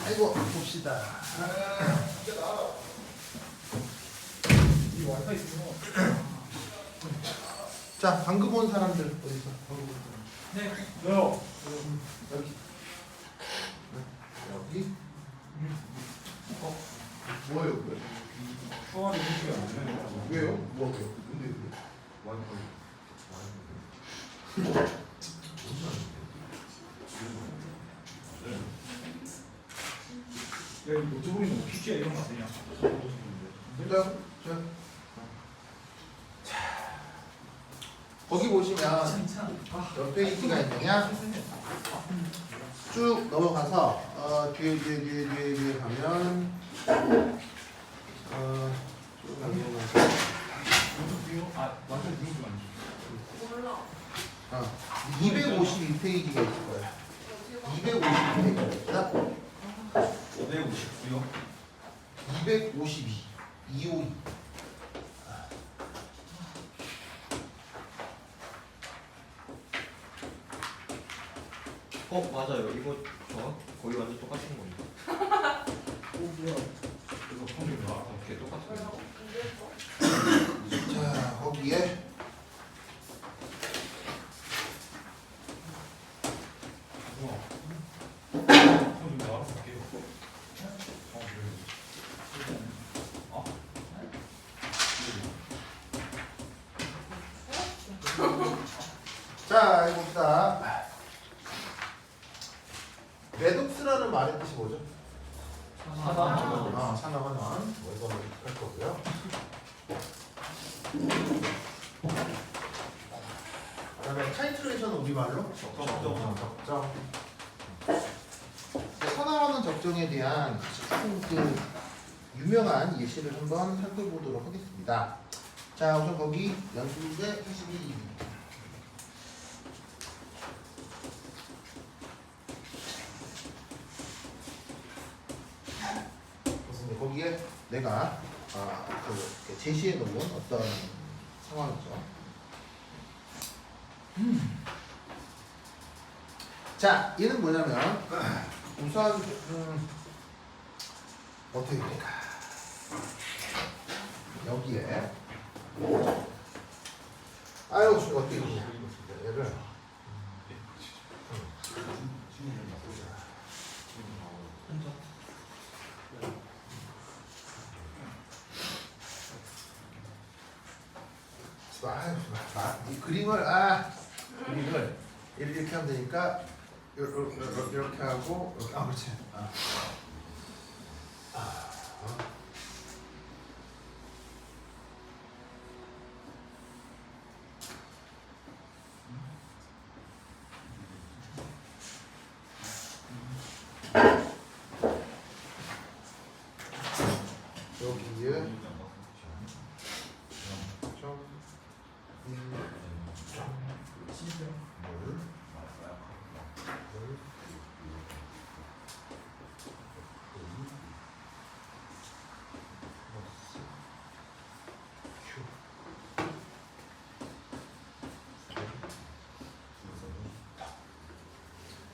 아이고 봅시다. 이 와이파이 있구나. 자 방금 온 사람들 어디서? 방금 온 사람. 네. 저요. 여기. 여기. 뭐예요? 왜? 추월이 인식이 안 되네. 왜요? 뭐예요? 근데 왜? 와이파이. 야, 이 노트북이 뭐 PC야 이런 거 아니냐? 일단 거기 보시면 몇 페이지가 있느냐? 쭉 넘어가서 뒤에 가면 쭉 넘어가서 노트북이요? 아, 완전 비용도 아니죠. 252페이지가 있을 거예요. 252페이지. 559요? 252. 252. 맞아요. 이거 저 거의 완전 똑같은 건데. 뭐야? 이거 컴퓨터. 오케이 똑같은 거. 자, 거기에 우와. 컴퓨터 알아서 할게요. 자, 해봅시다. 레독스라는 말의 뜻이 뭐죠? 산화환원. 이거 할 거고요. 그다음에 타이트레이션은 우리말로 적정. 산화환원 적정에 대한 그 유명한 예시를 한번 살펴보도록 하겠습니다. 자, 우선 거기 연습문제 42입니다. 거기에 내가 제시해 놓은 어떤 상황이죠. 자, 얘는 뭐냐면 우선 어떻게 될까? 여기에 어떻게 되냐? 얘를 이 그림을 이렇게 하면 되니까 이렇게 하고 그렇지. 여기에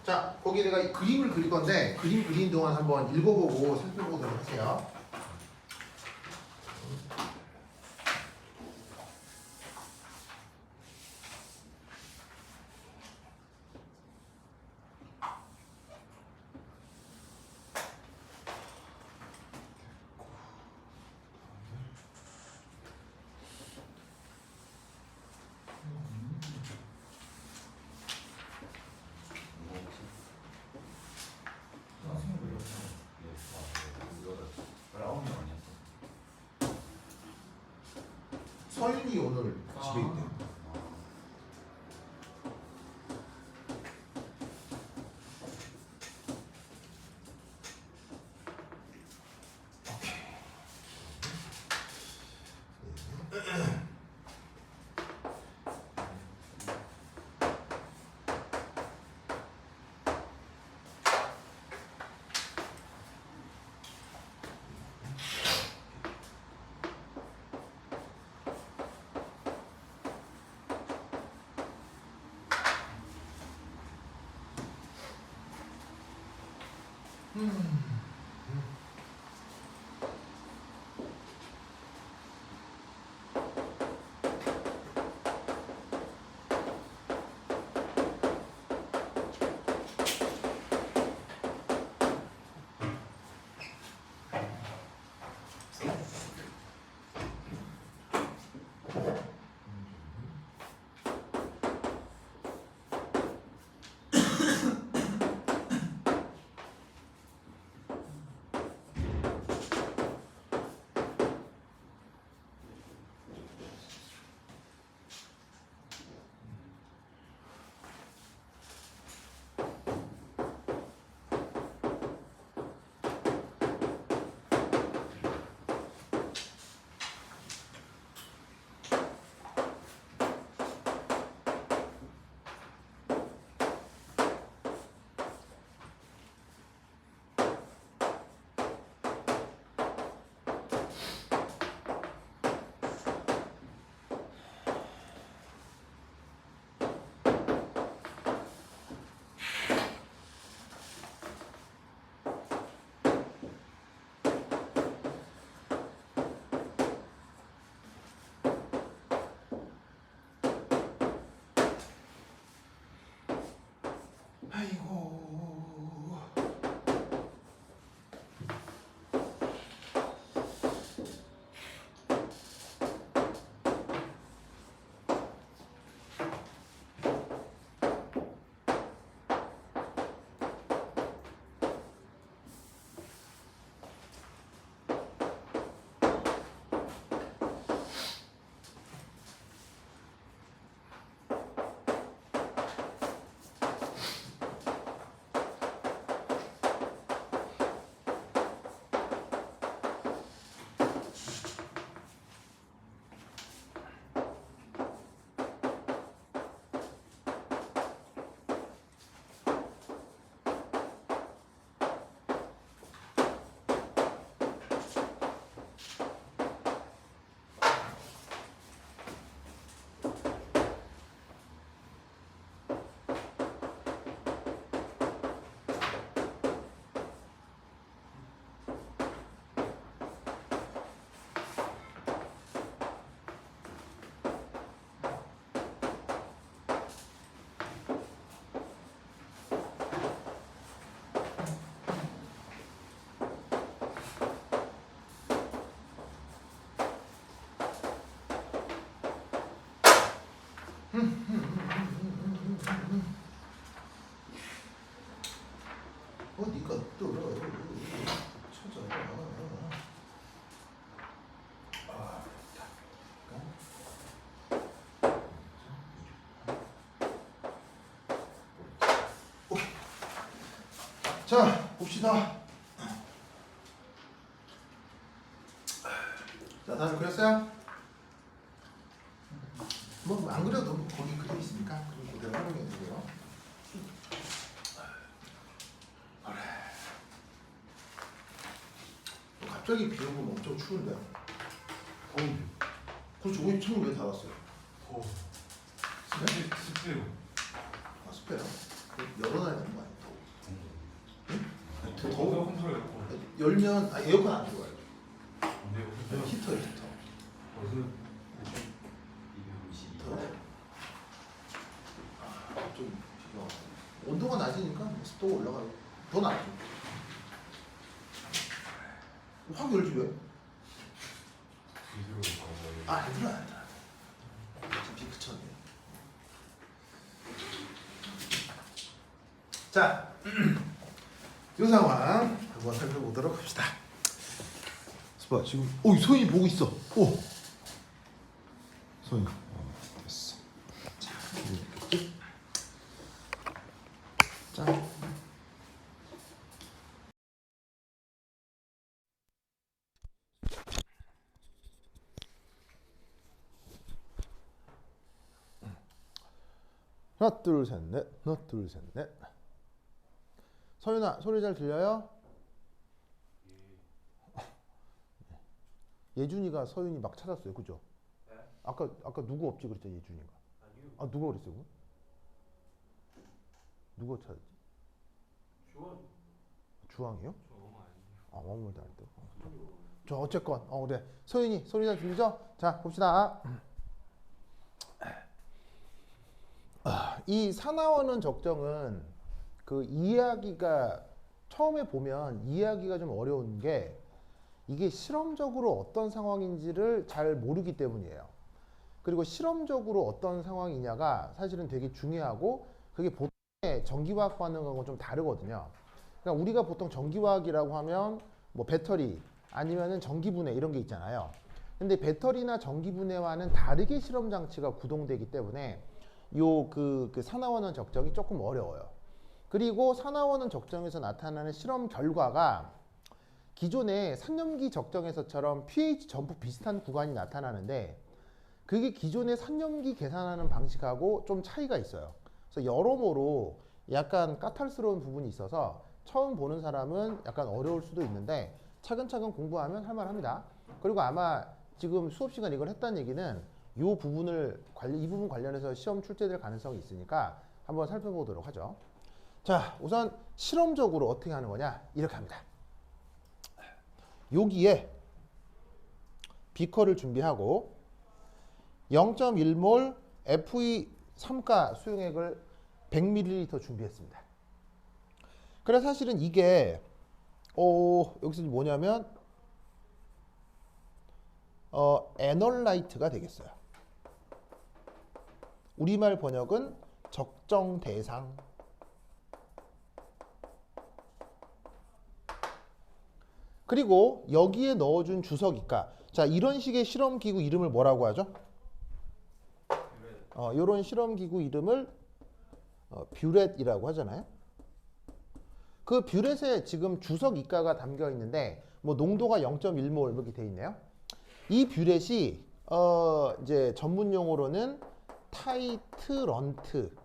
자, 거기 내가 이 그림을 그릴 건데 그림 그리는 동안 한번 읽어보고 살펴보도록 하세요. 서윤이 오늘 집에 있대. 아이고. 어디가 또 찾아라. 자, 봅시다. 자, 다들 그렸어요? 뭐 안 그려도 거기 그림 있으니까 그림 그대로 활용해 주세요. 그래. 갑자기 비 오고 엄청 추운데. 그렇죠. 왜 창문 왜 닫았어요? 습해요. 아, 습해요. 열어놔야 되는 거 아니에요? 더워. 에어컨 틀어요. 에어컨. 열면 에어컨 안 들어와요. 근데 히터. 좀 온도가 낮으니까 습도가 올라가요. 더 낮죠. 확 열지 왜? 안 들어. 지금 비 그쳤네. 자, 이 상황 한번 살펴보도록 합시다. 봐, 지금 소연이 보고 있어. 소연이. 됐어. 자, 이렇게. 자. 하나 둘 셋 넷. 하나 둘 셋 넷. 서윤아, 소리 잘 들려요? 예준이가 서윤이 막 찾았어요, 그죠? 네? 아까 누구 없지 그랬죠, 예준이가. 아니요. 아, 누가 그랬어요? 그거? 누가 찾았지? 주원. 주황이요? 저 너무 아닌데요. 아, 너무 잘 돼. 저 어쨌건 그래. 소윤이 소리 잘 들리죠? 자, 봅시다. 이 사나워는 적정은 그 이해하기가 처음에 보면 이해하기가 좀 어려운 게 이게 실험적으로 어떤 상황인지를 잘 모르기 때문이에요. 그리고 실험적으로 어떤 상황이냐가 사실은 되게 중요하고 그게 보통의 전기화학 반응하고 좀 다르거든요. 그러니까 우리가 보통 전기화학이라고 하면 뭐 배터리 아니면은 전기분해 이런 게 있잖아요. 근데 배터리나 전기분해와는 다르게 실험 장치가 구동되기 때문에 그 산화원은 적정이 조금 어려워요. 그리고 산화원은 적정에서 나타나는 실험 결과가 기존의 산염기 적정에서처럼 pH 전부 비슷한 구간이 나타나는데 그게 기존의 산염기 계산하는 방식하고 좀 차이가 있어요. 그래서 여러모로 약간 까탈스러운 부분이 있어서 처음 보는 사람은 약간 어려울 수도 있는데 차근차근 공부하면 할만합니다. 그리고 아마 지금 수업 시간 이걸 했다는 얘기는 이 부분 관련해서 시험 출제될 가능성이 있으니까 한번 살펴보도록 하죠. 자, 우선 실험적으로 어떻게 하는 거냐 이렇게 합니다. 여기에 비커를 준비하고 0.1몰 Fe3가 수용액을 100ml 준비했습니다. 그래서 사실은 이게 여기서 뭐냐면 애널라이트가 되겠어요. 우리말 번역은 적정 대상. 그리고 여기에 넣어준 주석이가 자, 이런 식의 실험기구 이름을 뭐라고 하죠? 이런 실험기구 이름을 뷰렛이라고 하잖아요. 그 뷰렛에 지금 주석이가가 담겨 있는데 뭐 농도가 0.1몰 이렇게 돼 있네요. 이 뷰렛이 이제 전문 용어로는 타이트런트,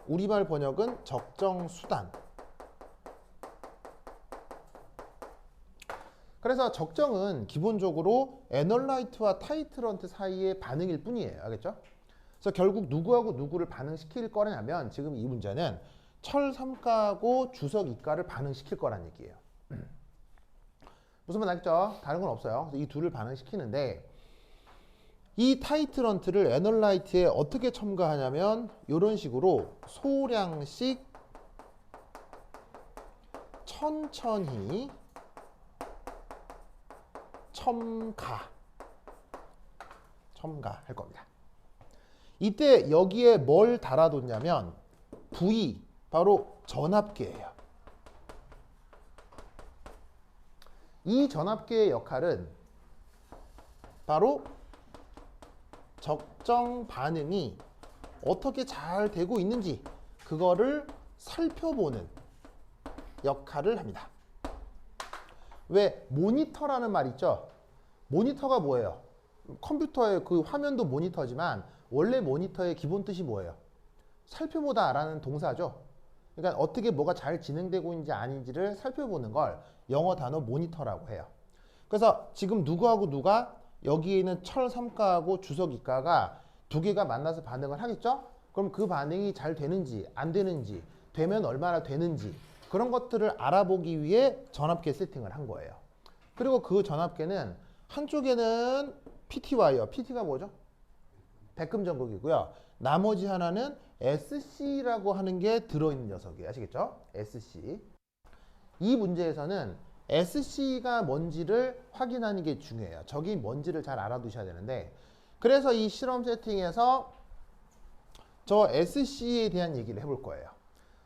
우리말 번역은 적정 수단. 그래서 적정은 기본적으로 애널라이트와 타이트런트 사이의 반응일 뿐이에요. 알겠죠? 그래서 결국 누구하고 누구를 반응시킬 거냐면 지금 이 문제는 철3가하고 주석이가를 반응시킬 거란 얘기예요. 무슨 말 알겠죠? 다른 건 없어요. 그래서 이 둘을 반응시키는데 이 타이트런트를 애널라이트에 어떻게 첨가하냐면 이런 식으로 소량씩 천천히 첨가할 겁니다. 이때 여기에 뭘 달아뒀냐면 V, 바로 전압계예요. 이 전압계의 역할은 바로 적정 반응이 어떻게 잘 되고 있는지 그거를 살펴보는 역할을 합니다. 왜 모니터라는 말 있죠? 모니터가 뭐예요? 컴퓨터의 그 화면도 모니터지만 원래 모니터의 기본 뜻이 뭐예요? 살펴보다라는 동사죠. 그러니까 어떻게 뭐가 잘 진행되고 있는지 아닌지를 살펴보는 걸 영어 단어 모니터라고 해요. 그래서 지금 누구하고 누가 여기에 있는 철3가하고 주석이가가 두 개가 만나서 반응을 하겠죠? 그럼 그 반응이 잘 되는지 안 되는지 되면 얼마나 되는지 그런 것들을 알아보기 위해 전압계 세팅을 한 거예요. 그리고 그 전압계는 한쪽에는 PT 와이어, PT가 뭐죠? 백금 전극이고요. 나머지 하나는 SC라고 하는 게 들어있는 녀석이에요. 아시겠죠? SC. 이 문제에서는 SC가 뭔지를 확인하는 게 중요해요. 저기 뭔지를 잘 알아두셔야 되는데 그래서 이 실험 세팅에서 저 SC에 대한 얘기를 해볼 거예요.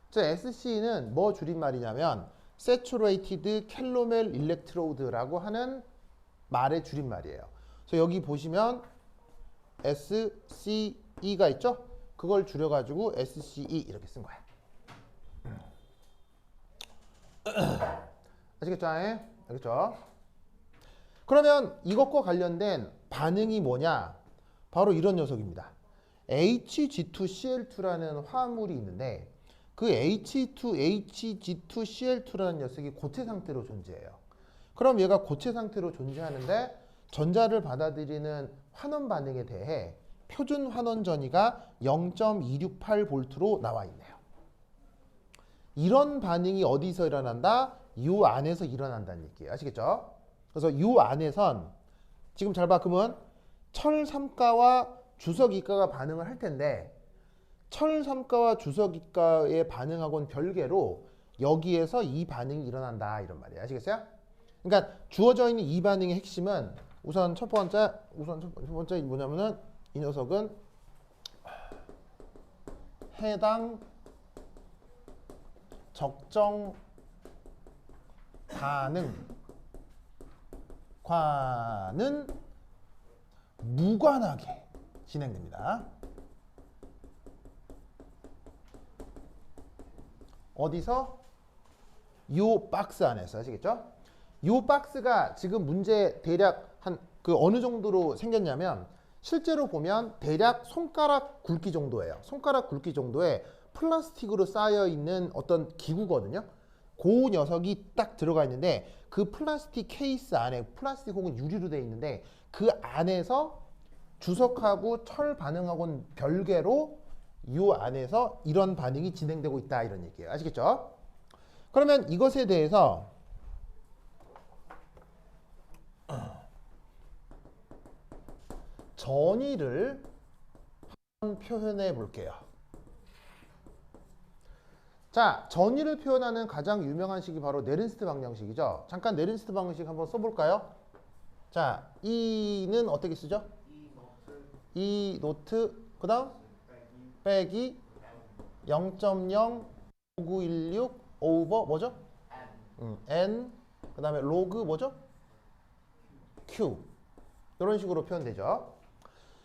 저 SC는 뭐 줄임말이냐면 Saturated Calomel Electrode라고 하는 말의 줄임말이에요. 그래서 여기 보시면 SCE가 있죠? 그걸 줄여가지고 SCE 이렇게 쓴 거야. 아시겠죠? 알겠죠? 그러면 이것과 관련된 반응이 뭐냐? 바로 이런 녀석입니다. HG2Cl2라는 화합물이 있는데 그 H2HG2Cl2라는 녀석이 고체 상태로 존재해요. 그럼 얘가 고체 상태로 존재하는데 전자를 받아들이는 환원 반응에 대해 표준 환원 전위가 0.268V로 나와 있네요. 이런 반응이 어디서 일어난다? 요 안에서 일어난다는 얘기예요. 아시겠죠? 그래서 요 안에선 지금 잘 봐. 그러면 철3가와 주석2가가 반응을 할 텐데 철3가와 주석2가의 반응하고는 별개로 여기에서 이 반응이 일어난다 이런 말이에요. 아시겠어요? 그러니까 주어져 있는 이 반응의 핵심은 우선 첫 번째 뭐냐면은 이 녀석은 해당 적정 반응과는 무관하게 진행됩니다. 어디서? 요 박스 안에서. 아시겠죠? 요 박스가 지금 문제 대략 한 그 어느 정도로 생겼냐면 실제로 보면 대략 손가락 굵기 정도예요. 손가락 굵기 정도의 플라스틱으로 쌓여 있는 어떤 기구거든요. 그 녀석이 딱 들어가 있는데 그 플라스틱 케이스 안에 플라스틱 혹은 유리로 되어 있는데 그 안에서 주석하고 철 반응하고는 별개로 이 안에서 이런 반응이 진행되고 있다 이런 얘기예요. 아시겠죠? 그러면 이것에 대해서 전위를 한번 표현해 볼게요. 자, 전위를 표현하는 가장 유명한 식이 바로 네른스트 방정식이죠. 잠깐 네른스트 방정식 한번 써볼까요? 자, E는 어떻게 쓰죠? E 노트 그 다음 빼기 0.05916 오버 뭐죠? N 그 다음에 로그 뭐죠? Q 이런 식으로 표현되죠.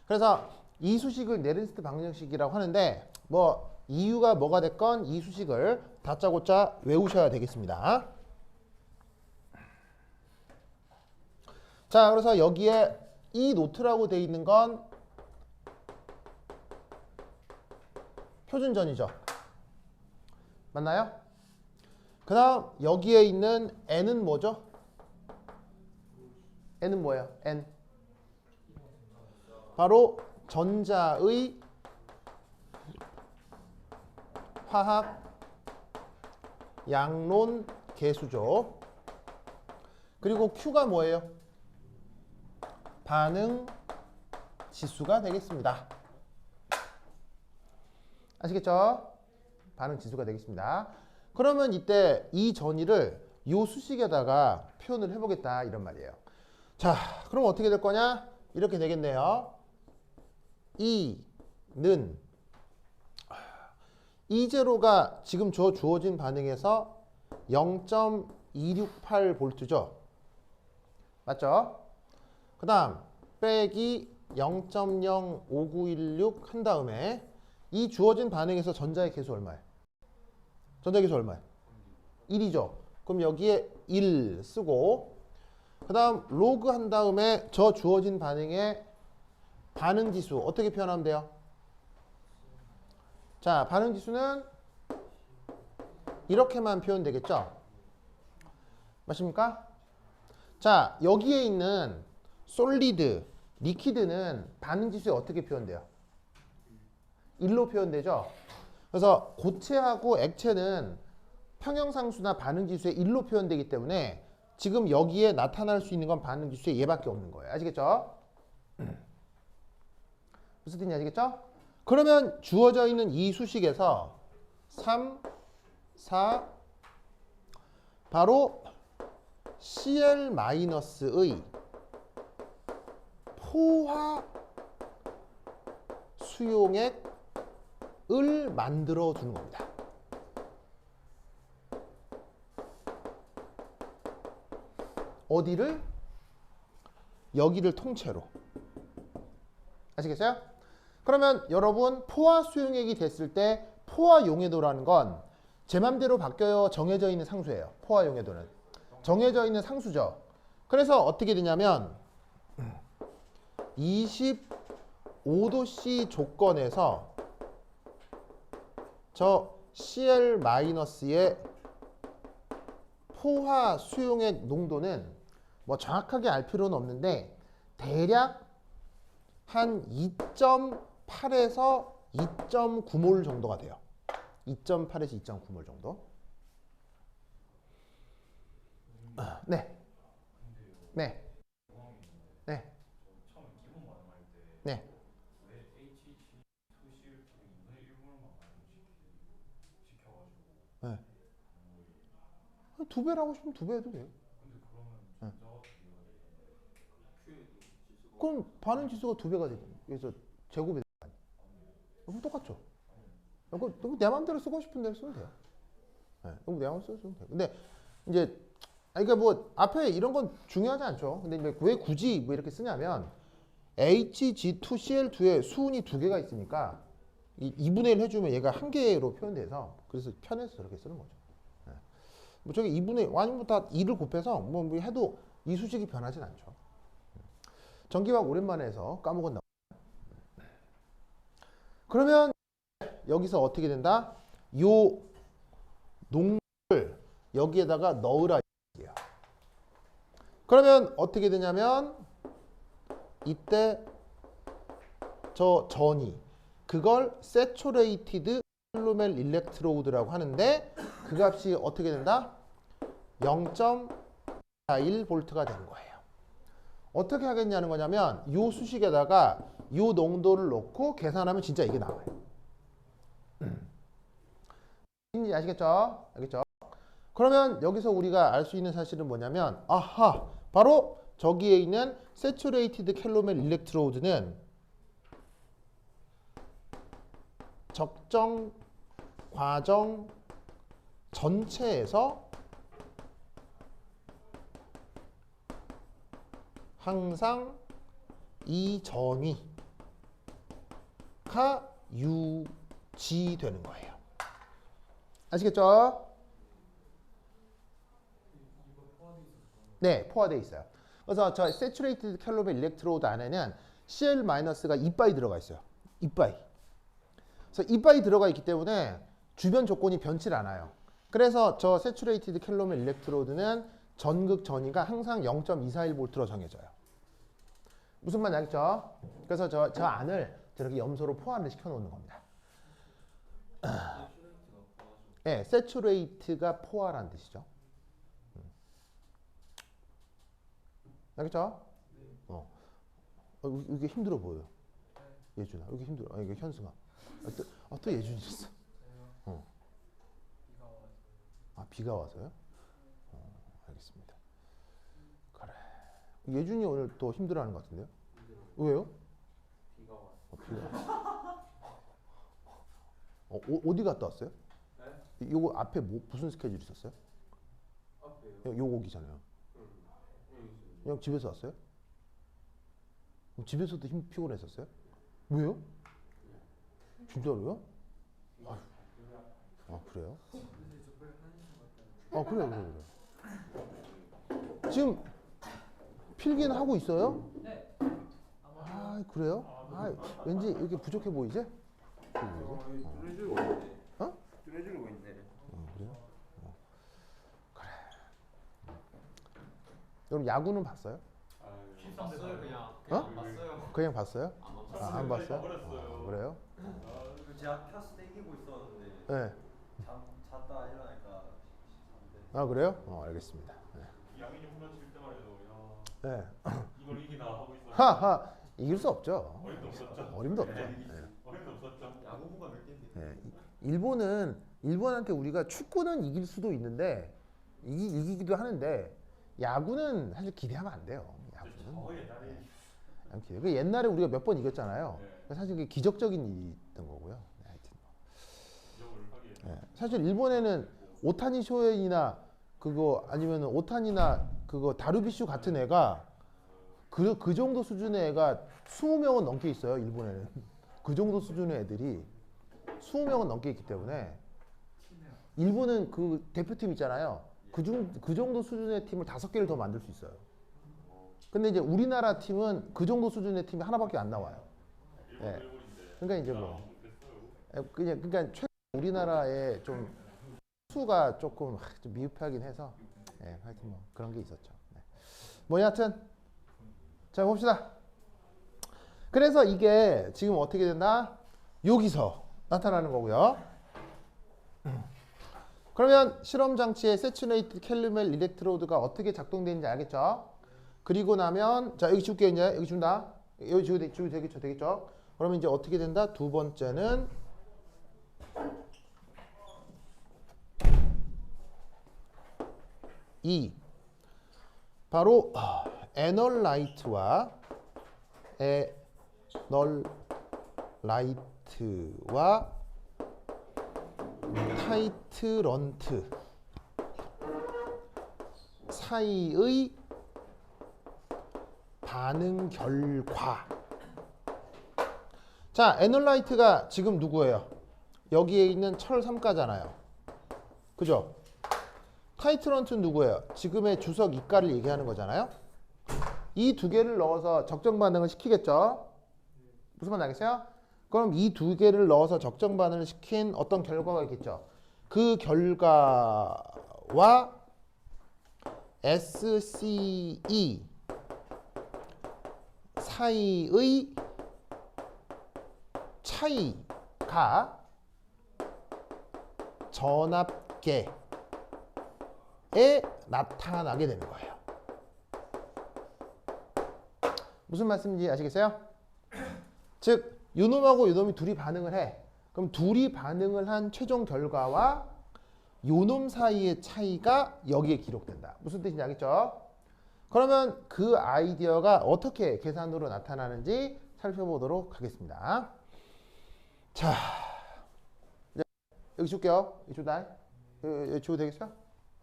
그래서 이 수식을 네른스트 방정식이라고 하는데 뭐 이유가 뭐가 됐건 이 수식을 다짜고짜 외우셔야 되겠습니다. 자, 그래서 여기에 이 노트라고 되어 있는 건 표준전이죠. 맞나요? 그 다음 여기에 있는 N은 뭐죠? N은 뭐예요? N. 바로 전자의 화학 양론 계수죠. 그리고 Q가 뭐예요? 반응 지수가 되겠습니다. 아시겠죠? 반응 지수가 되겠습니다. 그러면 이때 이 전위를 요 수식에다가 표현을 해보겠다 이런 말이에요. 자, 그럼 어떻게 될 거냐? 이렇게 되겠네요. E는 E0가 지금 주어진 반응에서 0.268V죠. 맞죠? 그 다음 빼기 0.05916 한 다음에 이 주어진 반응에서 전자의 계수 얼마예요? 전자의 계수 얼마예요? 1이죠. 그럼 여기에 1 쓰고 그 다음 로그 한 다음에 저 주어진 반응의 반응 지수 어떻게 표현하면 돼요? 자, 반응 지수는 이렇게만 표현되겠죠? 맞습니까? 자, 여기에 있는 솔리드, 리퀴드는 반응 지수에 어떻게 표현돼요? 1로 표현되죠? 그래서 고체하고 액체는 평형상수나 반응 지수에 1로 표현되기 때문에 지금 여기에 나타날 수 있는 건 반응 지수에 얘밖에 없는 거예요. 아시겠죠? 무슨 뜻인지 아시겠죠? 그러면 주어져 있는 이 수식에서 3, 4 바로 Cl-의 포화 수용액을 만들어 주는 겁니다. 어디를? 여기를 통째로. 아시겠어요? 그러면 여러분 포화 수용액이 됐을 때 포화 용해도라는 건 제 맘대로 바뀌어요? 정해져 있는 상수예요? 포화 용해도는 정해져 있는 상수죠. 그래서 어떻게 되냐면 25도C 조건에서 저 Cl-의 포화 수용액 농도는 뭐 정확하게 알 필요는 없는데 대략 한 2.8에서 2.9몰 정도가 돼요. 2.8에서 2.9몰 정도. 네. 네. 처음에 기본 반응할 때 네. 왜 HG2CL2의 일본어만 시켜가지고 네. 2배를 하고 싶으면 2배 해도 돼요. 근데 그러면 네. 전자가 2배가 되잖아요. 그럼 반응 지수가 2배가 되죠. 그래서 제곱이 되는 그럼 똑같죠. 그럼 내 마음대로 쓰고 싶은 대로 쓰면 돼요. 네. 그럼 내 마음대로 쓰면 돼요. 근데 이제 그러니까 뭐 앞에 이런 건 중요하지 않죠. 근데 왜 굳이 뭐 이렇게 쓰냐면 Hg2Cl2에 수은이 2개가 있으니까 이 2분의 1 해주면 얘가 1개로 표현돼서 그래서 편해서 저렇게 쓰는 거죠. 네. 뭐 저기 2분의 아니면 다 2를 곱해서 뭐 해도 이 수식이 변하진 않죠. 전기화학 오랜만에 해서 까먹었나. 그러면 여기서 어떻게 된다? 요 농을 여기에다가 넣으라. 그러면 어떻게 되냐면 이때 저 전이 그걸 Saturated 킬로멜 일렉트로드라고 하는데 그 값이 어떻게 된다? 0.41V가 되는 거예요. 어떻게 하겠냐는 거냐면 요 수식에다가 요 농도를 넣고 계산하면 진짜 이게 나와요. 아시겠죠? 알겠죠? 그러면 여기서 우리가 알 수 있는 사실은 뭐냐면 아하 바로 저기에 있는 Saturated 킬로멜 일렉트로드는 적정 과정 전체에서 항상 이 전위가 유지되는 거예요. 아시겠죠? 네, 포화되어 있어요. 그래서 저 Saturated 킬로멜 일렉트로드 안에는 Cl-가 이빠이 들어가 있어요. 이빠이. 그래서 이빠이 들어가 있기 때문에 주변 조건이 변치를 않아요. 그래서 저 Saturated 킬로멜 일렉트로드는 전극 전위가 항상 0.241V로 정해져요. 무슨 말인지 알겠죠? 그래서 저 안을 저렇게 염소로 포화를 시켜놓는 겁니다. 네, Saturate가 포화라는 뜻이죠. 알겠죠? 이게 힘들어 보여. 예준아, 이게 힘들어. 이게 현승아. 또 예준이었어. 비가 와서요? 알겠습니다. 그래. 예준이 오늘 또 힘들어하는 것 같은데요? 왜요? 비가 와서. 비가. 어디 갔다 왔어요? 네? 요거 앞에 무슨 스케줄 있었어요? 앞에요? 요거 오기잖아요. 그냥 집에서 왔어요? 그럼 집에서도 피곤했었어요? 왜요? 진짜로요? 그래요? 그래. 지금 필기는 하고 있어요? 네. 그래요? 왠지 이렇게 부족해 보이지? 뚫어주고 있네. 뚫어주고 있네. 그래요? 그래. 여러분 야구는 봤어요? 봤어요 그냥. 봤어요. 그냥 봤어요? 안 봤어요? 그래요? 제가 펴서 땡기고 있었는데 네. 잤다 일어나니까 그래요? 알겠습니다. 네. 양인이 홈런 칠 때만 해도 네. 이걸 이기나 하고 있었는데 하하 이길 수 없죠. 어림도 없었죠. 어림도 없죠. 어림도 없었죠. 야구부가 몇 개인데. 네. 일본한테 우리가 축구는 이길 수도 있는데 이기기도 하는데 야구는 사실 기대하면 안 돼요. 야구는. 옛날에 그 옛날에 우리가 몇 번 이겼잖아요. 네. 사실 그게 기적적인 일이었던 거고요. 네, 하여튼. 기억을 하기에 네. 사실 일본에는 오타니 쇼헤이나 그거 아니면 오타니나 그거 다루비슈 같은 애가 그 정도 수준의 애가 20명은 넘게 있어요. 일본에는 그 정도 수준의 애들이 20명은 넘게 있기 때문에 일본은 그 대표팀 있잖아요. 그 정도 수준의 팀을 5개를 더 만들 수 있어요. 근데 이제 우리나라 팀은 그 정도 수준의 팀이 하나밖에 안 나와요. 네. 그러니까 이제 뭐 그러니까 최근 우리나라의 좀 수가 조금 좀 미흡하긴 해서 하여튼 뭐 그런 게 있었죠. 네. 뭐 여하튼 자 봅시다. 그래서 이게 지금 어떻게 된다? 여기서 나타나는 거고요. 그러면 실험 장치의 세츄레이트 캘리멜 일렉트로드가 어떻게 작동되는지 알겠죠? 그리고 나면 자 여기 줄게 이제 여기 준다. 여기 주도 되겠죠. 그러면 이제 어떻게 된다? 두 번째는 이 바로 애널라이트와 타이트런트 사이의 반응 결과. 자, 애널라이트가 지금 누구예요? 여기에 있는 철3가잖아요. 그죠? 타이트런트는 누구예요? 지금의 주석 이가를 얘기하는 거잖아요. 이 두 개를 넣어서 적정 반응을 시키겠죠? 무슨 말 알겠어요? 그럼 이 두 개를 넣어서 적정 반응을 시킨 어떤 결과가 있겠죠? 그 결과와 SCE 사이의 차이가 전압계에 나타나게 되는 거예요. 무슨 말씀인지 아시겠어요? 즉 요놈하고 요놈이 둘이 반응을 해. 그럼 둘이 반응을 한 최종 결과와 요놈 사이의 차이가 여기에 기록된다. 무슨 뜻인지 알겠죠? 그러면 그 아이디어가 어떻게 계산으로 나타나는지 살펴보도록 하겠습니다. 자, 여기 줄게요. 여기 주다. 여기 줘도 되겠어요?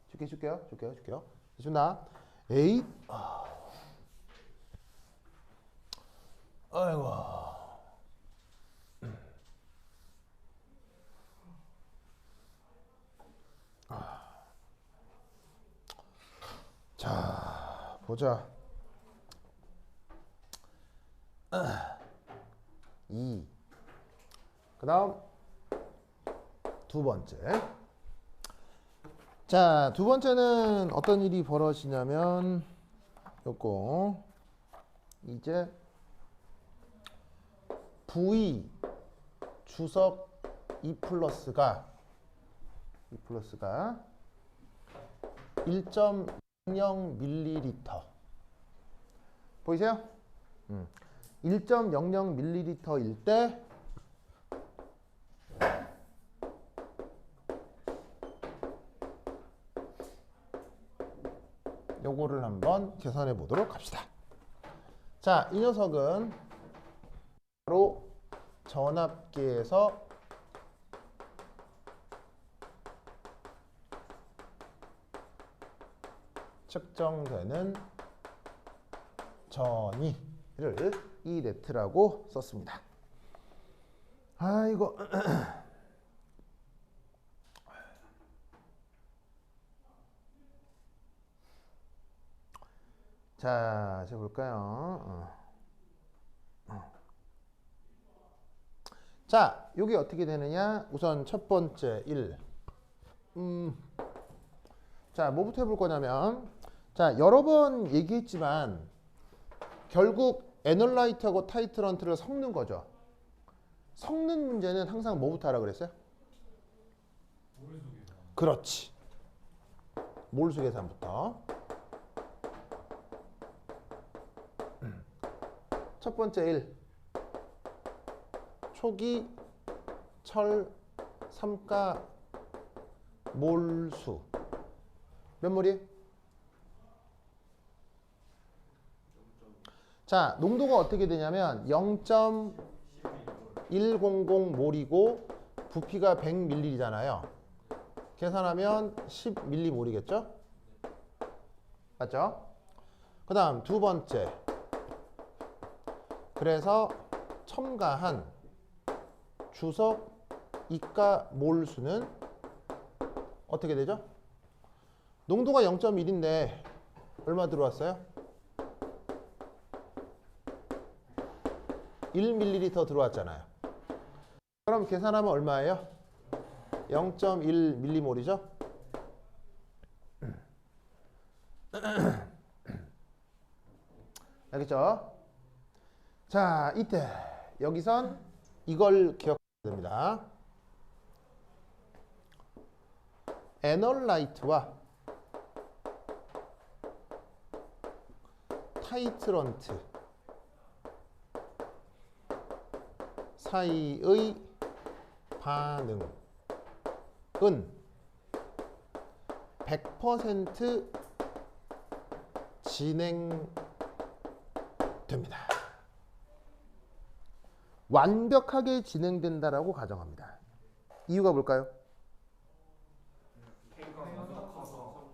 줄게요. 준다. 에잇. 아이고. 자, 보자. 2. 그 다음 두 번째. 자, 두 번째는 어떤 일이 벌어지냐면 요거 이제 V 주석 2 플러스가 1.00ml 보이세요? 1.00ml일 때 요거를 한번 계산해 보도록 합시다. 자, 이 녀석은 바로 전압계에서 측정되는 전위를 E 네트라고 썼습니다. 아이고. 자, 이제 볼까요? 자, 이게 어떻게 되느냐? 우선 첫 번째 1. 자, 뭐부터 해볼 거냐면, 자, 여러 번 얘기했지만 결국 애널라이트하고 타이트런트를 섞는 거죠. 섞는 문제는 항상 뭐부터 하라 그랬어요? 그렇지. 몰수 계산부터. 첫 번째 1. 초기 철 3가 몰수. 몇 몰이? 자, 농도가 어떻게 되냐면 0.100 몰이고 부피가 100ml잖아요. 계산하면 10ml몰이겠죠? 맞죠? 그 다음 두 번째. 그래서 첨가한 주석 이가 몰수는 어떻게 되죠? 농도가 0.1인데 얼마 들어왔어요? 1ml 들어왔잖아요. 그럼 계산하면 얼마예요? 0.1mm몰이죠? 알겠죠? 자, 이때 여기선 이걸 기억해야 됩니다. 애널라이트와 하이트런트 사이의 반응은 100% 진행됩니다. 완벽하게 진행된다라고 가정합니다. 이유가 뭘까요?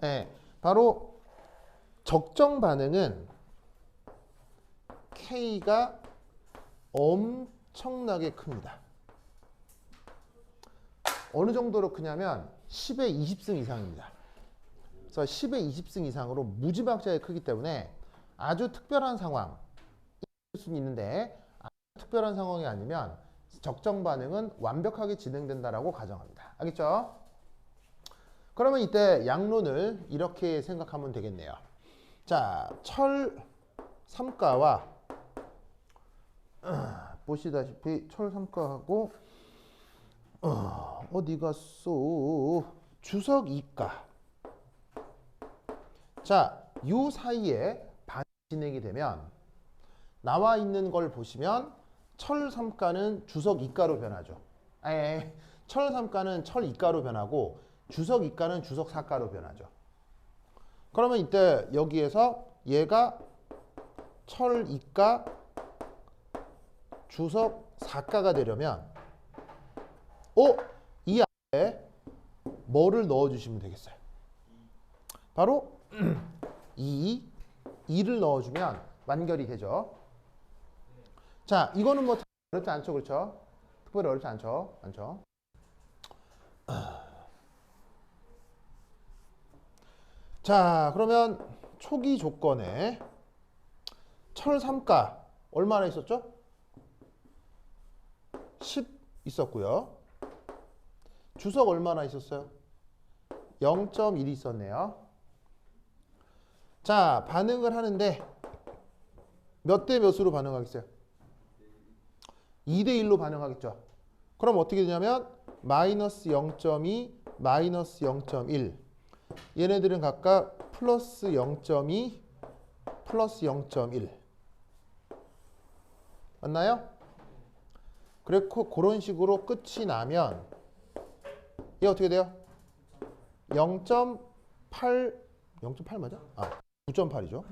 네, 바로 적정 반응은 K가 엄청나게 큽니다. 어느 정도로 크냐면 10의 20승 이상입니다. 그래서 10의 20승 이상으로 무지막지하게 크기 때문에 아주 특별한 상황일 수는 있는데 아주 특별한 상황이 아니면 적정 반응은 완벽하게 진행된다라고 가정합니다. 알겠죠? 그러면 이때 양론을 이렇게 생각하면 되겠네요. 자, 철 3가와 보시다시피 철 3가하고 어디 갔어? 주석 2가. 자, 요 사이에 반응이 진행이 되면 나와 있는 걸 보시면 철 3가는 주석 2가로 변하죠. 철 3가는 철 2가로 변하고 주석 2가는 주석 4가로 변하죠. 그러면 이때 여기에서 얘가 철 2가 주석 4가가 되려면 이 안에 뭐를 넣어주시면 되겠어요? 바로 2를 넣어주면 완결이 되죠. 자, 이거는 뭐 어렵지 않죠, 그렇죠? 특별히 어렵지 않죠. 자, 그러면 초기 조건에 철 3가 얼마나 있었죠? 10 있었고요. 주석 얼마나 있었어요? 0.1 있었네요. 자, 반응을 하는데 몇 대 몇으로 반응하겠어요? 2대 1로 반응하겠죠. 그럼 어떻게 되냐면 마이너스 0.2, 마이너스 0.1 얘네들은 각각 플러스 0.2, 플러스 0.1 맞나요? 그리고 그런 식으로 끝이 나면 얘 어떻게 돼요? 0.8 맞아? 9.8이죠.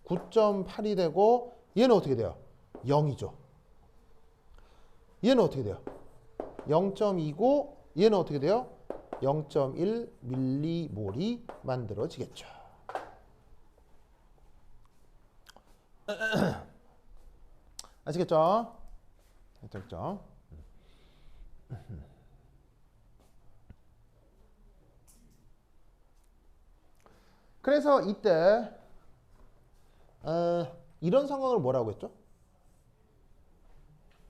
9.8이 되고 얘는 어떻게 돼요? 0이죠. 얘는 어떻게 돼요? 0.2고 얘는 어떻게 돼요? 0.1 밀리몰이 만들어지겠죠. 아시겠죠? 됐죠? 그래서 이때 이런 상황을 뭐라고 했죠?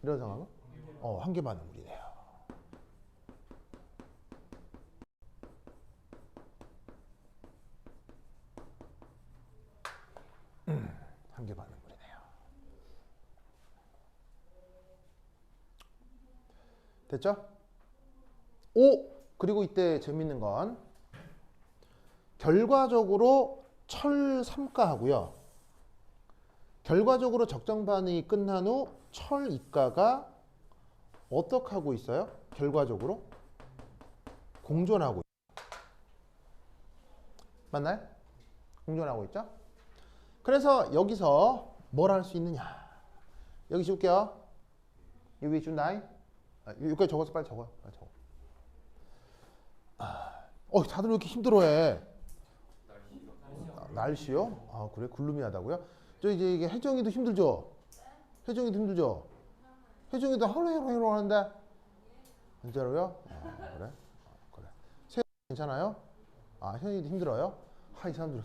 이런 상황은? 한계 반응물이네요. 한계 반응물이네요. 됐죠? 그리고 이때 재밌는 건 결과적으로 철 3가 하고요. 결과적으로 적정 반응이 끝난 후 철 2가가 어떻게 하고 있어요? 결과적으로 공존하고 있어요. 맞나요? 공존하고 있죠? 그래서 여기서 뭘 할 수 있느냐? 여기 줄게요. 여기 준다잉. 여기까지 적어서 빨리 적어요. 다들 왜 이렇게 힘들어해? 날씨요? 그래? 글루미하다고요? 이제 이게 혜정이도 힘들죠? 혜정이도 하루 하는데 진짜로요? 그래? 세연 괜찮아요? 현이도 힘들어요? 이 사람들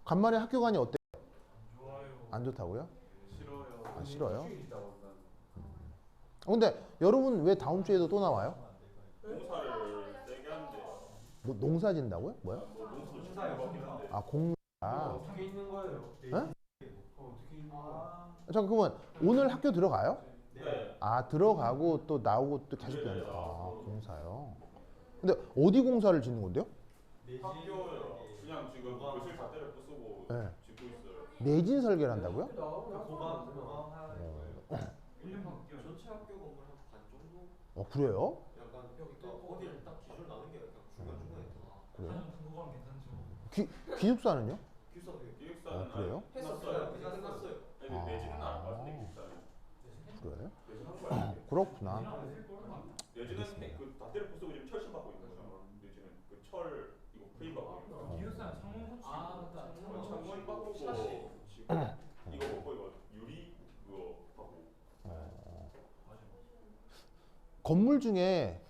간만에 학교 가니 어때? 안 좋다고요? 싫어요. 싫어요? 근데 여러분 왜 다음 주에도 또 나와요? 공사를 세게 하는데. 농사 짓는다고요? 뭐요? 공사. 어떻게 있는 거예요? 어떻게 있는 거예요? 잠깐 그러면 오늘 학교 들어가요? 네. 들어가고 또 나오고 또 계속 공사요. 근데 어디 공사를 짓는 건데요? 학교요. 그냥 그냥 지금 교실 다 때려 부수고 네. 짓고 있어요. 내진 설계를 한다고요? 고감 하는 거예요. 1년 전체 학교 건물 한반 정도? 그래요? 약간 그러니까 어디를 딱 기준 나는 게 약간 중간중간에 그래요? 그거는 괜찮죠. 기숙사는요? 기숙사도 기획사는 그래요? 했었어요. 그냥 끝났어요. 아니 내지는 안할 것 같은데 기획사는. 그래? 내지는 한 거야. 그렇구나. 내지는 그다 때려 부수고 지금 철심 받고 있는 거잖아. 내지는 그 철 이거 프레임 받고 있는 거. 기숙사는 창문 고치고. 맞다. 창문 바꾸고 샤시. 이거 먹고 이거 유리 그거 하고. 건물 중에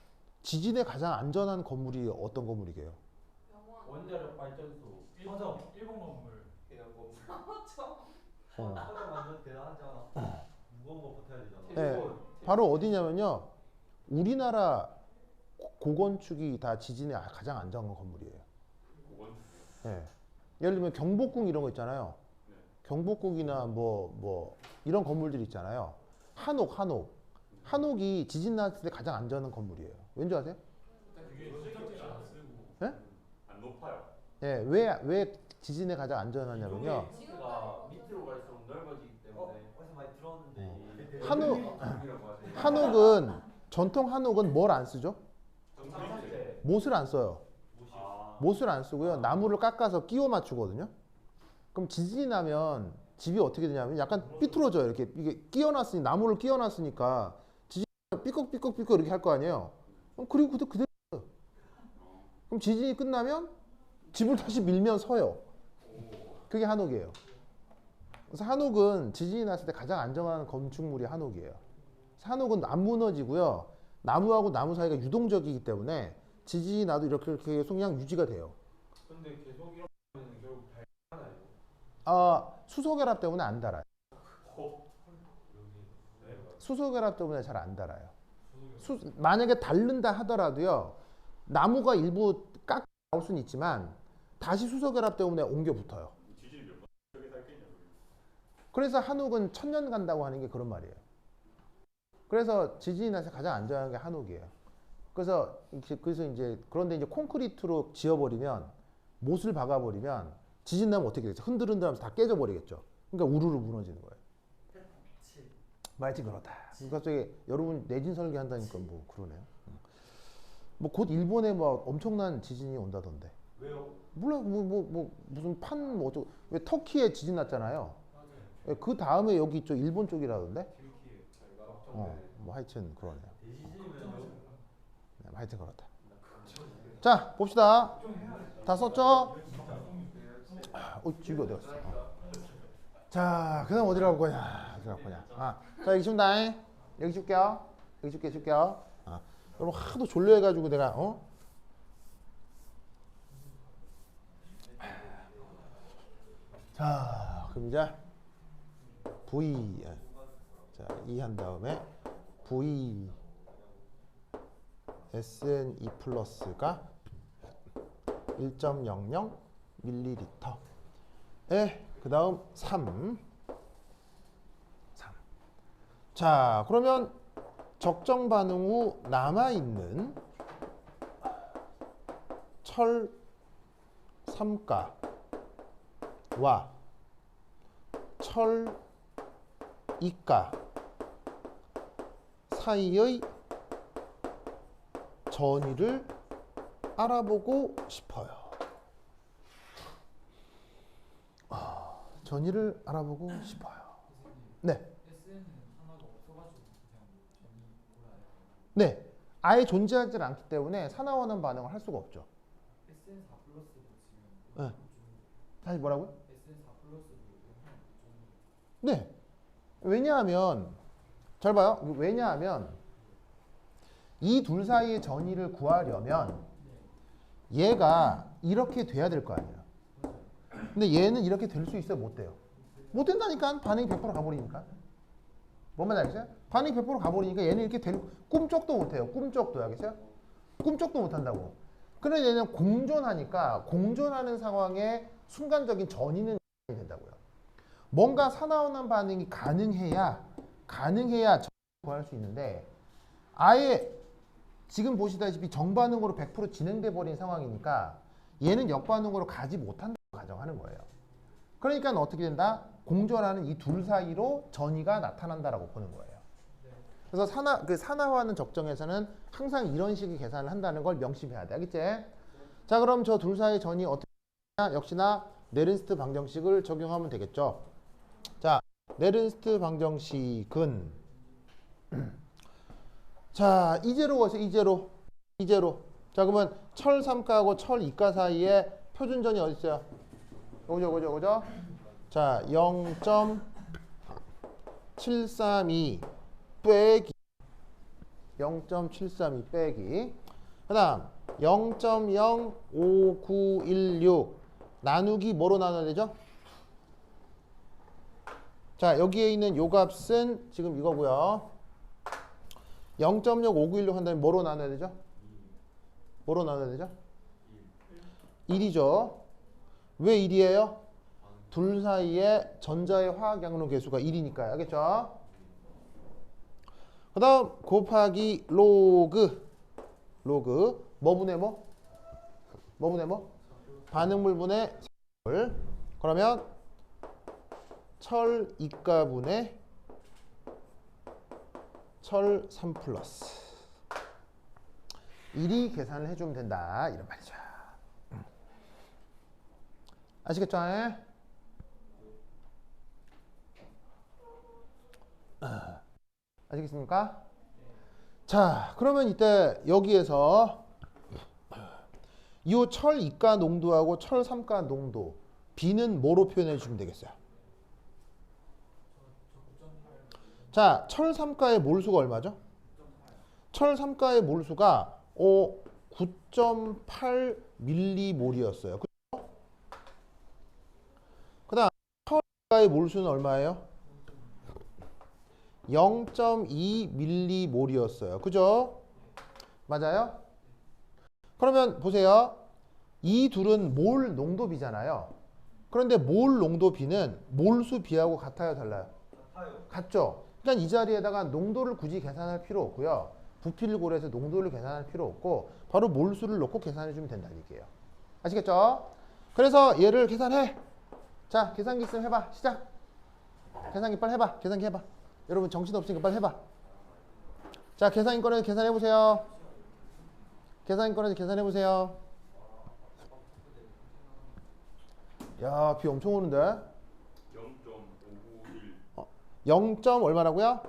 지진에 가장 안전한 건물이 어떤 건물이게요? 원자력 발전소. 일본 건물. 그냥 건물. 어. 화장 완전 대단하잖아. 무거운 거 버텨야 되잖아. 네, 바로 어디냐면요. 우리나라 고건축이 다 지진에 가장 안전한 건물이에요. 그건 네. 예를 들면 경복궁 이런 거 있잖아요. 네. 경복궁이나 뭐 이런 건물들 있잖아요. 한옥이 지진 났을 때 가장 안전한 건물이에요. 왠지 아세요? 되게 부적지 안 쓰고. 네? 안 높아요. 네, 왜 지진에 가장 안전하냐면요. 가 밑으로 갈수록 넓어지기 때문에 어디서 많이 들었는데 전통 한옥은 뭘 안 쓰죠? 정상세. 못을 안 써요. 아. 못을 안 쓰고요. 나무를 깎아서 끼워 맞추거든요. 그럼 지진이 나면 집이 어떻게 되냐면 약간 삐뚤어져요. 이렇게 이게 끼워놨으니 나무를 끼워놨으니까 지진 삐걱삐걱 이렇게 할 거 아니에요. 그리고 그대로. 그럼 지진이 끝나면 집을 다시 밀면 서요. 그게 한옥이에요. 그래서 한옥은 지진이 났을 때 가장 안전한 건축물이 한옥이에요. 한옥은 안 무너지고요. 나무하고 나무 사이가 유동적이기 때문에 지진이 나도 이렇게 계속 그냥 유지가 돼요. 근데 계속 이러면 결국 수소결합 때문에 안 달아요. 수소결합 때문에 잘 안 달아요. 만약에 닳는다 하더라도요. 나무가 일부 깎아 나올 수는 있지만 다시 수소결합 때문에 옮겨 붙어요. 지진이 몇 번 저기 살겠냐. 그래서 한옥은 1000년 간다고 하는 게 그런 말이에요. 그래서 지진이 나서 가장 안전한 게 한옥이에요. 그래서 이제 그런데 이제 콘크리트로 지어버리면 못을 박아버리면 지진 나면 어떻게 되죠? 흔들흔들하면서 다 깨져버리겠죠. 그러니까 우르르 무너지는 거예요. 말지 그렇다. 그러니까 저기 여러분 내진 설계한다니까 뭐 그러네요. 뭐 곧 일본에 뭐 엄청난 지진이 온다던데. 왜요? 몰라 뭐 무슨 뭐 어쩌고 왜 터키에 지진 났잖아요. 그 다음에 여기 쪽 일본 쪽이라던데. 뭐 하여튼 그러네요. 네, 하여튼 그렇다. 자 봅시다. 다 썼죠? 집이 어디 갔어? 자 그다음 어디로 갈 거냐? 어디로 갈 거냐? 자 여기 줍니다. 여기 줄게요. 여기 줄게요. 여러분 하도 졸려해가지고 내가 자 그럼 이제 V 자, E 한 다음에 V SNE 플러스가 1.00 ml 그 다음 3. 자 그러면 적정 반응 후 남아있는 철 3가와 철 2가 사이의 전위를 알아보고 싶어요. 전위를 알아보고 싶어요. 네. SN은 하나가 없어가지고 그냥 전이 몰라요. 네. 아예 존재하지 않기 때문에 산화원은 반응을 할 수가 없죠. SN4 플러스도 지금 네. 다시 뭐라고요? SN4 플러스도 영향 좀 네. 왜냐하면 잘 봐요. 왜냐하면 이 둘 사이의 전위를 구하려면 얘가 이렇게 돼야 될 거 아니에요. 근데 얘는 이렇게 될 수 있어요? 못 돼요? 못 된다니까. 반응이 100% 가버리니까. 뭔 말인지 알겠어요? 반응이 100% 가버리니까 얘는 이렇게 될 꿈쩍도 못 해요. 꿈쩍도 알겠어요? 꿈쩍도 못 한다고. 그런데 얘는 공존하니까 공존하는 상황에 순간적인 전이는 된다고요. 뭔가 산화원한 반응이 가능해야 전을 구할 수 있는데 아예 지금 보시다시피 정반응으로 100% 진행돼 버린 상황이니까 얘는 역반응으로 가지 못한다고 가정하는 거예요. 그러니까 어떻게 된다? 공존하는 이 둘 사이로 전이가 나타난다라고 보는 거예요. 그래서 산화하는 적정에서는 항상 이런 식의 계산을 한다는 걸 명심해야 돼. 알겠지? 자, 그럼 저 둘 사이의 전이 어떻게 되냐? 역시나 네른스트 방정식을 적용하면 되겠죠. 자, 네른스트 방정식은 자, 이제로 가세요. 이제로. 자, 그러면 철 3가하고 철 2가 사이에 표준전이 어디 있어요? 그죠? 자, 0.732 빼기 0.732 빼기 그다음 0.05916 나누기 뭐로 나눠야 되죠? 자, 여기에 있는 요 값은 지금 이거고요. 0.05916 한다면 뭐로 나눠야 되죠? 1이죠. 왜 1이에요? 둘 사이에 전자의 화학 양론 계수가 1이니까요. 알겠죠? 그 다음 곱하기 로그 뭐분의 뭐? 반응물분의 산물. 그러면 철 2가분의 철 3 플러스 1이 계산을 해주면 된다 이런 말이죠. 아시겠죠? 아시겠습니까? 자, 그러면 이때 여기에서 이 철 2가 농도하고 철 3가 농도 B는 뭐로 표현해 주시면 되겠어요? 자, 철 3가의 몰수가 얼마죠? 철 3가의 몰수가 9.8 밀리몰이었어요. 그 다음 철 2가의 몰수는 얼마예요? 0.2 밀리몰이었어요. 그죠? 맞아요? 그러면 보세요. 이 둘은 몰 농도비잖아요. 그런데 몰 농도비는 몰수 비하고 같아요, 달라요? 같죠? 그러니까 이 자리에다가 농도를 굳이 계산할 필요 없고요. 부피를 고려해서 농도를 계산할 필요 없고 바로 몰수를 넣고 계산해 주면 된다는 얘기예요. 아시겠죠? 그래서 얘를 계산해. 자, 계산기 있으면 해봐. 시작. 계산기 빨리 해봐. 계산기 해봐. 여러분 정신 없으니까 빨리 해봐. 자, 계산기 꺼내서 계산해 보세요. 계산기 꺼내서 계산해 보세요. 야, 비 엄청 오는데? 0.591 0. 얼마라고요?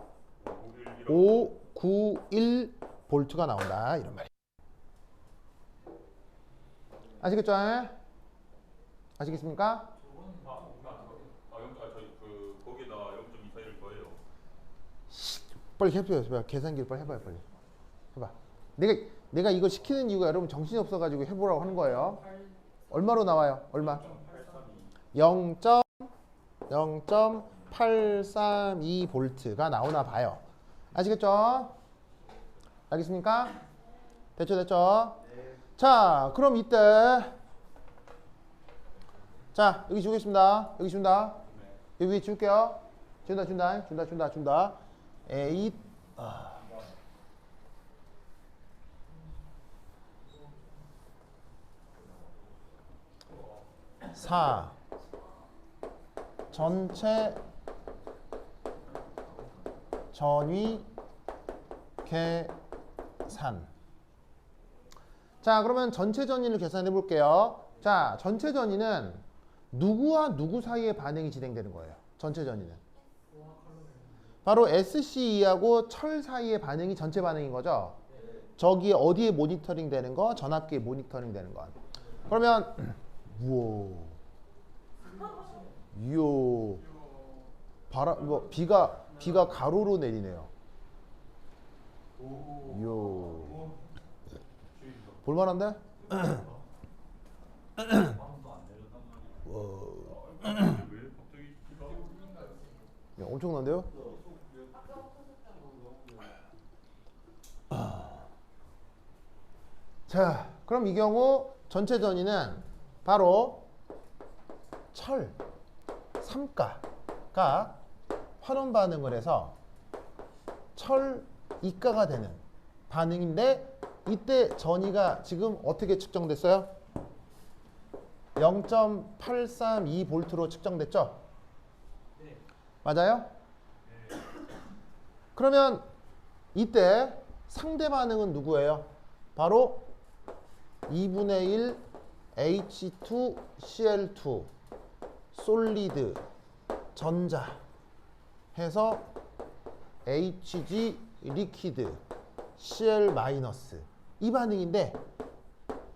591 볼트가 나온다 이런 말이에요. 아시겠죠? 아시겠습니까? 거기에다 0.241을 더해요. 빨리 해봐요. 계산기를 빨리 해봐요. 빨리 해봐. 내가 이거 시키는 이유가 여러분 정신이 없어가지고 해보라고 하는 거예요. 얼마로 나와요? 얼마? 0.832 볼트가 나오나 봐요. 아시겠죠? 알겠습니까? 됐죠? 자, 그럼 이때 자, 여기 주겠습니다. 여기 준다. 여기 위에 줄게요. 준다. 8 4 전체 전위 계산. 자, 그러면 전체 전위를 계산해 볼게요. 자, 전체 전위는 누구와 누구 사이의 반응이 진행되는 거예요. 전체 전위는 바로 SCE하고 철 사이의 반응이 전체 반응인 거죠. 저기 어디에 모니터링 되는 거? 전압기에 모니터링 되는 거. 그러면 우와. 이요. 바람 비가 가로로 내리네요. 이요. 볼만한데? 와. 왜 갑자기 비가 야, 엄청난데요? 자, 그럼 이 경우 전체 전위는 바로 철 3가가 환원 반응을 해서 철 2가가 되는 반응인데 이때 전위가 지금 어떻게 측정됐어요? 0.832V로 측정됐죠? 네. 맞아요? 그러면 이때 상대 반응은 누구예요? 바로 2분의 1 H2Cl2 솔리드 전자 해서 HG 리퀴드 Cl 마이너스 이 반응인데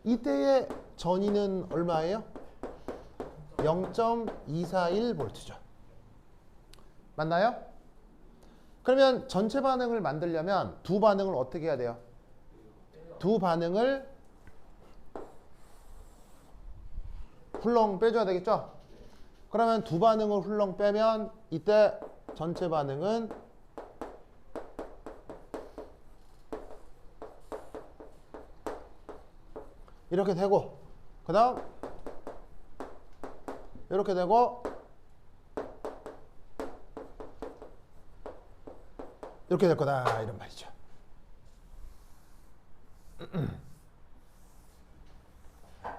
이때의 전위는 얼마예요? 0.241V죠. 맞나요? 그러면 전체 반응을 만들려면 두 반응을 어떻게 해야 돼요? 두 반응을 훌렁 빼줘야 되겠죠? 그러면 두 반응을 훌렁 빼면 이때 전체 반응은 이렇게 되고 그 다음 이렇게 되고 이렇게 될 거다 이런 말이죠.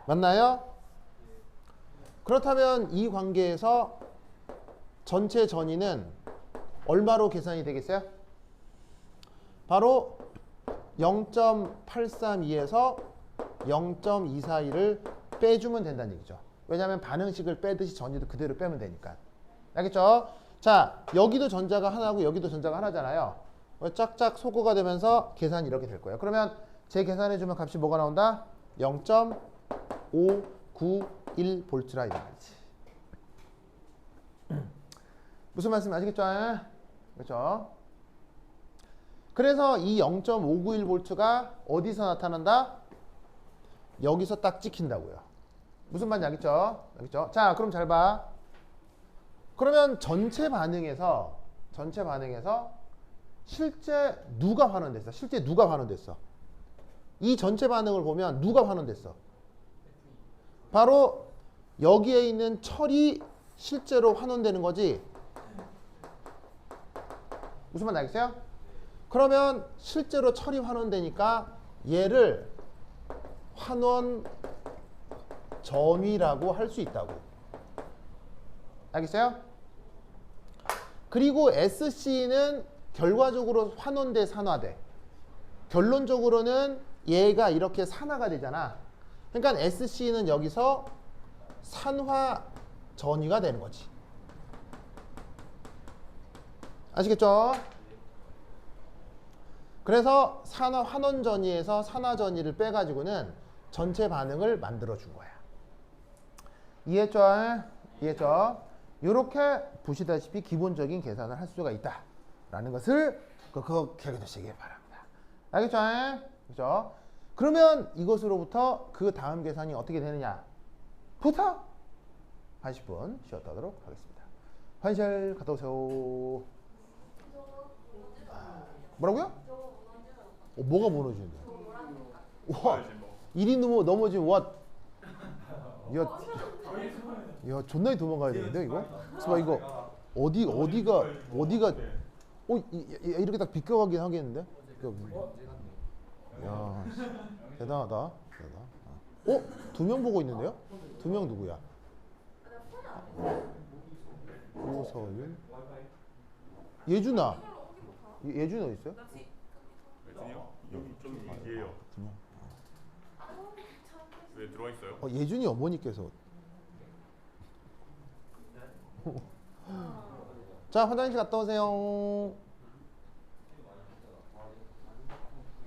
맞나요? 그렇다면 이 관계에서 전체 전위는 얼마로 계산이 되겠어요? 바로 0.832에서 0.241을 빼주면 된다는 얘기죠. 왜냐하면 반응식을 빼듯이 전위도 그대로 빼면 되니까. 알겠죠? 자, 여기도 전자가 하나고 여기도 전자가 하나잖아요. 짝짝 소거가 되면서 계산이 이렇게 될 거예요. 그러면 제 계산해주면 값이 뭐가 나온다? 0.591V라 이런 말이지. 무슨 말씀 아시겠죠? 그렇죠? 그래서 이 0.591V가 어디서 나타난다? 여기서 딱 찍힌다고요. 무슨 말인지 알겠죠? 알겠죠? 자, 그럼 잘 봐. 그러면 전체 반응에서 실제 누가 환원됐어? 실제 누가 환원됐어? 이 전체 반응을 보면 누가 환원됐어? 바로 여기에 있는 철이 실제로 환원되는 거지. 무슨 말인지 알겠어요? 그러면 실제로 철이 환원되니까 얘를 환원 전위라고 할 수 있다고. 알겠어요? 그리고 SC는 결과적으로 환원돼 산화돼. 결론적으로는 얘가 이렇게 산화가 되잖아. 그러니까 SC는 여기서 산화 전위가 되는 거지. 아시겠죠? 그래서 산화 환원 전위에서 산화 전위를 빼가지고는 전체 반응을 만들어 준 거야. 이해했죠? 이해했죠? 이렇게 보시다시피 기본적인 계산을 할 수가 있다라는 것을 그렇게 기억해두시기 바랍니다. 알겠죠? 그렇죠? 그러면 이것으로부터 그 다음 계산이 어떻게 되느냐부터 한 10분 쉬었다 하도록 하겠습니다. 화장실 갔다 오세요. 뭐라고요? 뭐가 무너지는데? 와, 1인 넘어지면 와, 야, 존나게 도망가야 되는데 이거? 그래서 이거 어디가 이렇게 딱 비껴가긴 하겠는데? 야, 대단하다. 두 명 보고 있는데요? 두 명 누구야? 오서윤, 예준아. 예준이 어디 있어요? 예준이요? 여기 좀 뒤에요. 왜 들어와 있어요? 예준이 어머니께서. 자, 화장실 갔다 오세요.